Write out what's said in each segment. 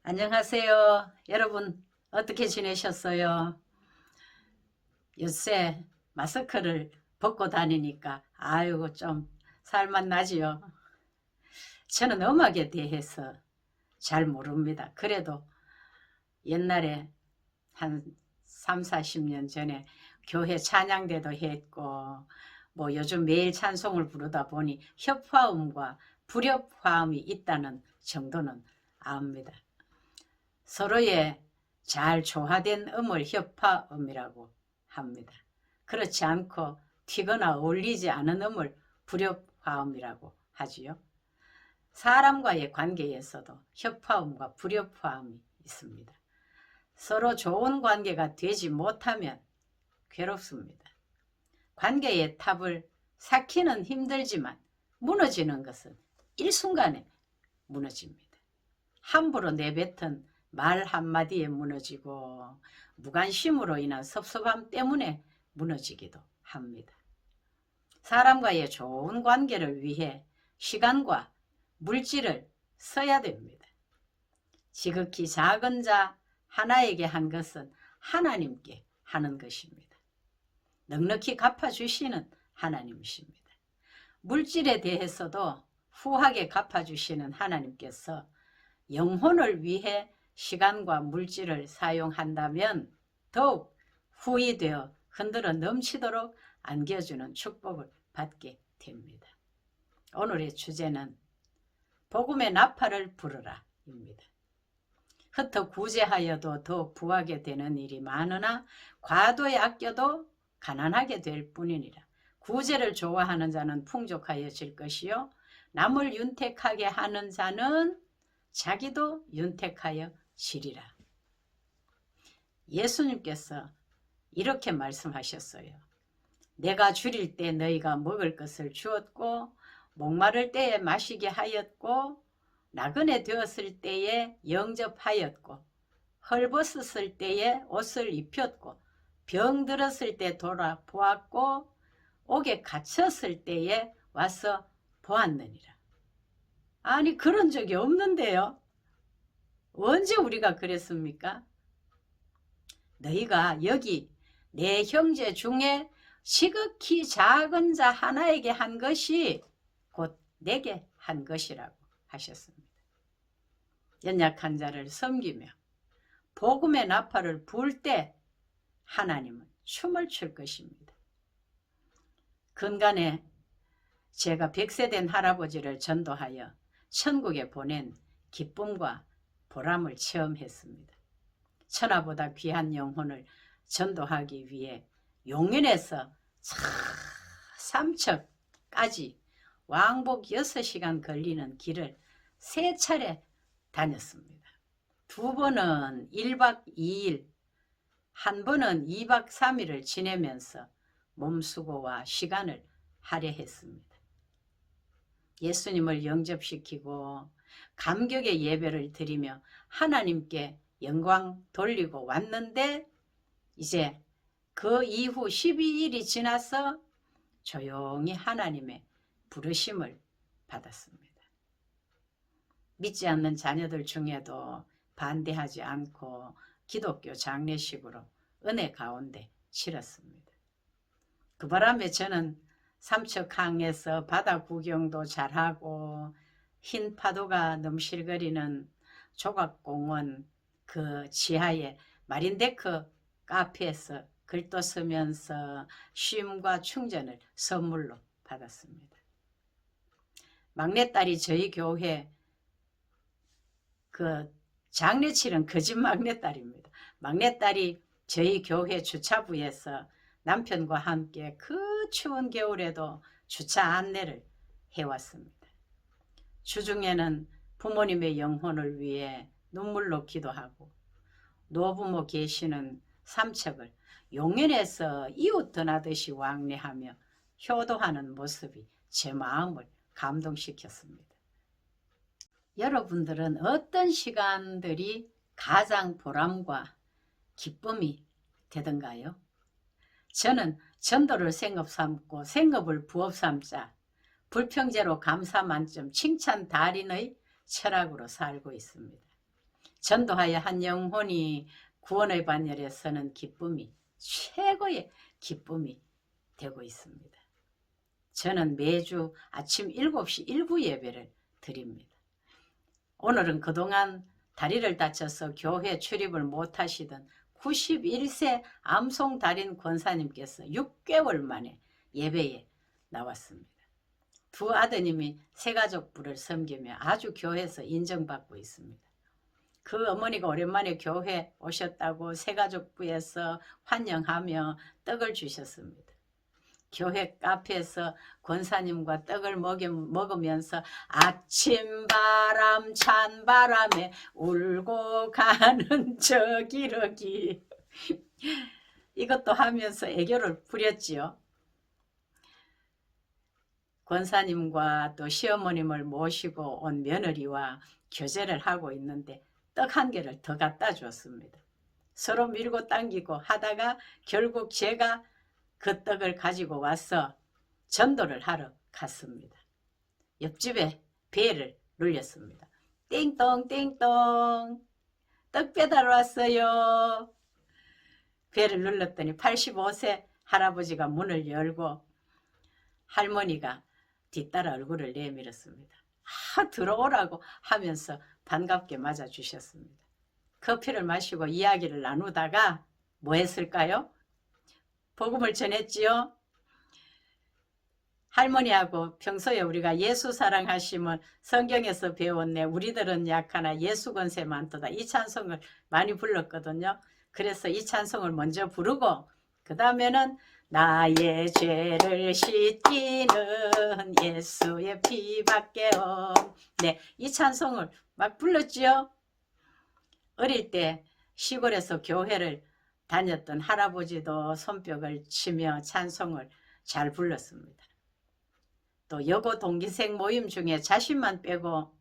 안녕하세요. 여러분 어떻게 지내셨어요? 요새 마스크를 벗고 다니니까 아이고 좀 살만 나지요. 저는 음악에 대해서 잘 모릅니다. 그래도 옛날에 한 3, 40년 전에 교회 찬양대도 했고 뭐 요즘 매일 찬송을 부르다 보니 협화음과 불협화음이 있다는 정도는 압니다. 서로의 잘 조화된 음을 협화음이라고 합니다. 그렇지 않고 튀거나 어울리지 않은 음을 불협화음이라고 하지요. 사람과의 관계에서도 협화음과 불협화음이 있습니다. 서로 좋은 관계가 되지 못하면 괴롭습니다. 관계의 탑을 쌓기는 힘들지만 무너지는 것은 일순간에 무너집니다. 함부로 내뱉은 말 한마디에 무너지고 무관심으로 인한 섭섭함 때문에 무너지기도 합니다. 사람과의 좋은 관계를 위해 시간과 물질을 써야 됩니다. 지극히 작은 자 하나에게 한 것은 하나님께 하는 것입니다. 넉넉히 갚아주시는 하나님이십니다. 물질에 대해서도 후하게 갚아주시는 하나님께서 영혼을 위해 시간과 물질을 사용한다면 더욱 후히 되어 흔들어 넘치도록 안겨주는 축복을 받게 됩니다. 오늘의 주제는 복음의 나팔을 부르라 입니다. 흩어 구제하여도 더 부하게 되는 일이 많으나 과도에 아껴도 가난하게 될 뿐이니라. 구제를 좋아하는 자는 풍족하여질 것이요 남을 윤택하게 하는 자는 자기도 윤택하여 지리라. 예수님께서 이렇게 말씀하셨어요. 내가 줄일 때 너희가 먹을 것을 주었고 목마를 때에 마시게 하였고 나그네 되었을 때에 영접하였고 헐벗었을 때에 옷을 입혔고 병들었을 때 돌아보았고 옥에 갇혔을 때에 와서 보았느니라. 아니 그런 적이 없는데요. 언제 우리가 그랬습니까? 너희가 여기 내 형제 중에 지극히 작은 자 하나에게 한 것이 곧 내게 한 것이라고 하셨습니다. 연약한 자를 섬기며 복음의 나팔을 불 때 하나님은 춤을 출 것입니다. 근간에 제가 100세 된 할아버지를 전도하여 천국에 보낸 기쁨과 보람을 체험했습니다. 천하보다 귀한 영혼을 전도하기 위해 용인에서 삼척까지 왕복 6시간 걸리는 길을 3차례 다녔습니다. 2번은 1박 2일, 한 번은 2박 3일을 지내면서 몸수고와 시간을 할애했습니다. 예수님을 영접시키고 감격의 예배를 드리며 하나님께 영광 돌리고 왔는데 이제 그 이후 12일이 지나서 조용히 하나님의 부르심을 받았습니다. 믿지 않는 자녀들 중에도 반대하지 않고 기독교 장례식으로 은혜 가운데 치렀습니다. 그 바람에 저는 삼척항에서 바다 구경도 잘하고 흰 파도가 넘실거리는 조각공원 그 지하에 마린데크 카페에서 글도 쓰면서 쉼과 충전을 선물로 받았습니다. 막내딸이 저희 교회 그 장례치른 거짓 막내딸입니다. 막내딸이 저희 교회 주차부에서 남편과 함께 그 추운 겨울에도 주차 안내를 해왔습니다. 주중에는 부모님의 영혼을 위해 눈물로 기도하고 노부모 계시는 삼척을 용인에서 이웃 떠나듯이 왕래하며 효도하는 모습이 제 마음을 감동시켰습니다. 여러분들은 어떤 시간들이 가장 보람과 기쁨이 되던가요? 저는 전도를 생업 삼고 생업을 부업 삼자 불평제로 감사 만점 칭찬 달인의 철학으로 살고 있습니다. 전도하여 한 영혼이 구원의 반열에 서는 기쁨이 최고의 기쁨이 되고 있습니다. 저는 매주 아침 7시 일부 예배를 드립니다. 오늘은 그동안 다리를 다쳐서 교회 출입을 못하시던 91세 암송 달인 권사님께서 6개월 만에 예배에 나왔습니다. 두 아드님이 새가족부를 섬기며 아주 교회에서 인정받고 있습니다. 그 어머니가 오랜만에 교회 오셨다고 새가족부에서 환영하며 떡을 주셨습니다. 교회 카페에서 권사님과 떡을 먹으면서 아침바람 찬바람에 울고 가는 저 기러기 이것도 하면서 애교를 부렸지요. 권사님과 또 시어머님을 모시고 온 며느리와 교제를 하고 있는데 떡 한 개를 더 갖다 줬습니다. 서로 밀고 당기고 하다가 결국 제가 그 떡을 가지고 와서 전도를 하러 갔습니다. 옆집에 벨을 눌렸습니다. 띵동 띵동 떡 배달 왔어요. 벨을 눌렀더니 85세 할아버지가 문을 열고 할머니가 뒤따라 얼굴을 내밀었습니다. 들어오라고 하면서 반갑게 맞아주셨습니다. 커피를 마시고 이야기를 나누다가 뭐 했을까요? 복음을 전했지요. 할머니하고 평소에 우리가 예수 사랑하시면 성경에서 배웠네. 우리들은 약하나 예수 권세 많도다. 이 찬송을 많이 불렀거든요. 그래서 이 찬송을 먼저 부르고 그 다음에는 나의 죄를 씻기는 예수의 피밖에 없네. 이 찬송을 막 불렀지요. 어릴 때 시골에서 교회를 다녔던 할아버지도 손뼉을 치며 찬송을 잘 불렀습니다. 또 여고 동기생 모임 중에 자신만 빼고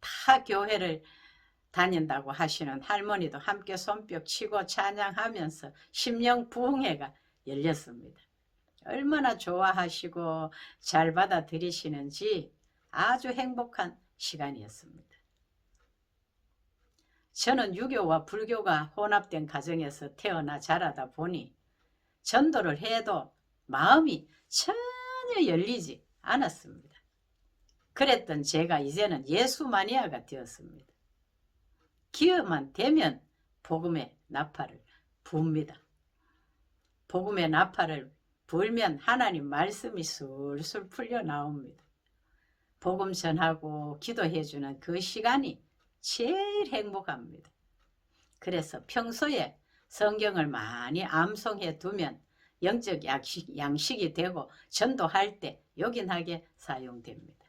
다 교회를 다닌다고 하시는 할머니도 함께 손뼉 치고 찬양하면서 심령 부흥회가 열렸습니다. 얼마나 좋아하시고 잘 받아들이시는지 아주 행복한 시간이었습니다. 저는 유교와 불교가 혼합된 가정에서 태어나 자라다 보니 전도를 해도 마음이 전혀 열리지 않았습니다. 그랬던 제가 이제는 예수 마니아가 되었습니다. 기회만 되면 복음의 나팔을 부읍니다. 복음의 나팔을 불면 하나님 말씀이 술술 풀려 나옵니다. 복음 전하고 기도해주는 그 시간이 제일 행복합니다. 그래서 평소에 성경을 많이 암송해 두면 영적 양식이 되고 전도할 때 요긴하게 사용됩니다.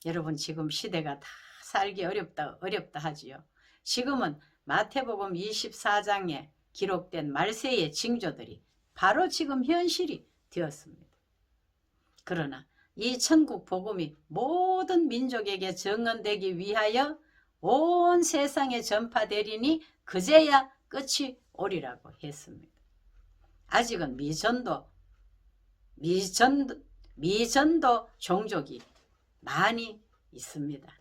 여러분 지금 시대가 다 살기 어렵다 하지요. 지금은 마태복음 24장에 기록된 말세의 징조들이 바로 지금 현실이 되었습니다. 그러나 이 천국 복음이 모든 민족에게 증언되기 위하여 온 세상에 전파되리니 그제야 끝이 오리라고 했습니다. 아직은 미전도 종족이 많이 있습니다.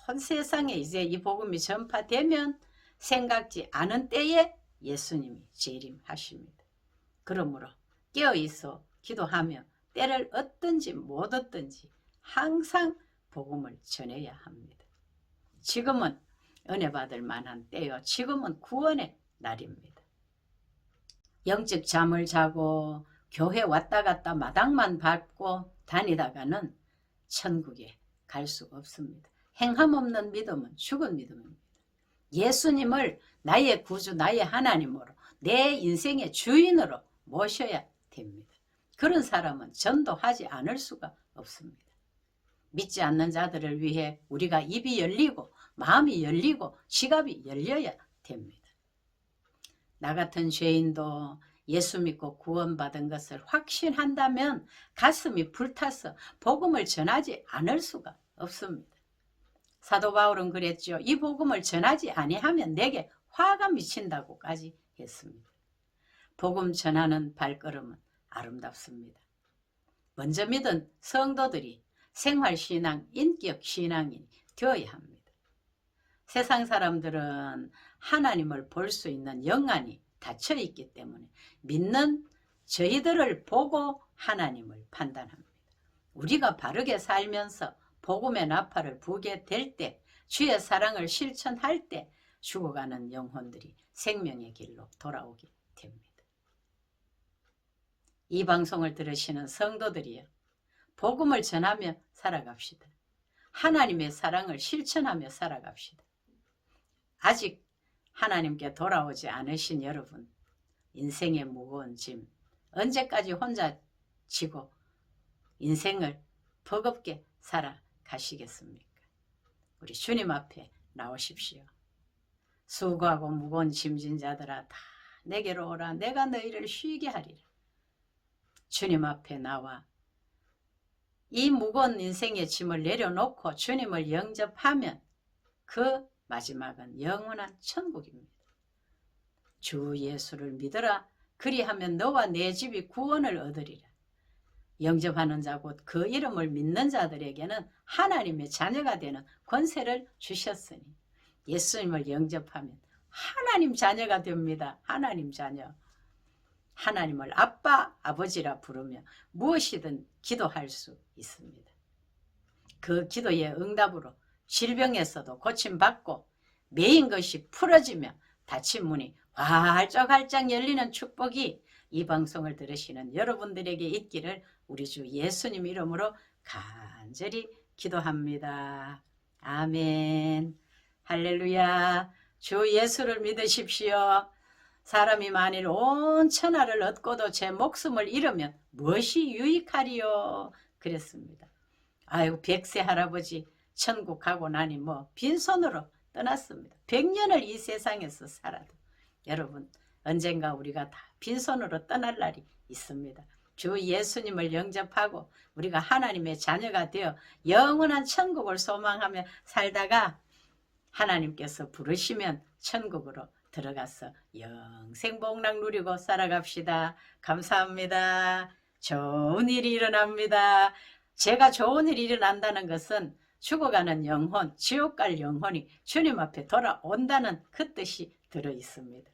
온 세상에 이제 이 복음이 전파되면 생각지 않은 때에 예수님이 재림하십니다. 그러므로 깨어있어 기도하며 때를 얻든지 못 얻든지 항상 복음을 전해야 합니다. 지금은 은혜 받을 만한 때요. 지금은 구원의 날입니다. 영적 잠을 자고 교회 왔다 갔다 마당만 밟고 다니다가는 천국에 갈 수 없습니다. 행함 없는 믿음은 죽은 믿음입니다. 예수님을 나의 구주, 나의 하나님으로 내 인생의 주인으로 모셔야 됩니다. 그런 사람은 전도하지 않을 수가 없습니다. 믿지 않는 자들을 위해 우리가 입이 열리고 마음이 열리고 지갑이 열려야 됩니다. 나 같은 죄인도 예수 믿고 구원받은 것을 확신한다면 가슴이 불타서 복음을 전하지 않을 수가 없습니다. 사도 바울은 그랬죠. 이 복음을 전하지 아니하면 내게 화가 미친다고까지 했습니다. 복음 전하는 발걸음은 아름답습니다. 먼저 믿은 성도들이 생활신앙, 인격신앙이 되어야 합니다. 세상 사람들은 하나님을 볼 수 있는 영안이 닫혀 있기 때문에 믿는 저희들을 보고 하나님을 판단합니다. 우리가 바르게 살면서 복음의 나팔을 부게 될 때, 주의 사랑을 실천할 때 죽어가는 영혼들이 생명의 길로 돌아오게 됩니다. 이 방송을 들으시는 성도들이여, 복음을 전하며 살아갑시다. 하나님의 사랑을 실천하며 살아갑시다. 아직 하나님께 돌아오지 않으신 여러분, 인생의 무거운 짐 언제까지 혼자 지고 인생을 버겁게 살아가시겠습니까? 우리 주님 앞에 나오십시오. 수고하고 무거운 짐진 자들아 다 내게로 오라. 내가 너희를 쉬게 하리라. 주님 앞에 나와 이 무거운 인생의 짐을 내려놓고 주님을 영접하면 그 마지막은 영원한 천국입니다. 주 예수를 믿으라. 그리하면 너와 내 집이 구원을 얻으리라. 영접하는 자 곧 그 이름을 믿는 자들에게는 하나님의 자녀가 되는 권세를 주셨으니 예수님을 영접하면 하나님 자녀가 됩니다. 하나님 자녀. 하나님을 아빠, 아버지라 부르며 무엇이든 기도할 수 있습니다. 그 기도의 응답으로 질병에서도 고침받고 매인 것이 풀어지며 닫힌 문이 활짝활짝 열리는 축복이 이 방송을 들으시는 여러분들에게 있기를 우리 주 예수님 이름으로 간절히 기도합니다. 아멘. 할렐루야. 주 예수를 믿으십시오. 사람이 만일 온 천하를 얻고도 제 목숨을 잃으면 무엇이 유익하리요? 그랬습니다. 아유, 100세 할아버지 천국 가고 나니 뭐 빈손으로 떠났습니다. 100년을 이 세상에서 살아도 여러분 언젠가 우리가 다 빈손으로 떠날 날이 있습니다. 주 예수님을 영접하고 우리가 하나님의 자녀가 되어 영원한 천국을 소망하며 살다가 하나님께서 부르시면 천국으로 들어가서 영생 복락 누리고 살아갑시다. 감사합니다. 좋은 일이 일어납니다. 제가 좋은 일이 일어난다는 것은 죽어가는 영혼, 지옥 갈 영혼이 주님 앞에 돌아온다는 그 뜻이 들어 있습니다.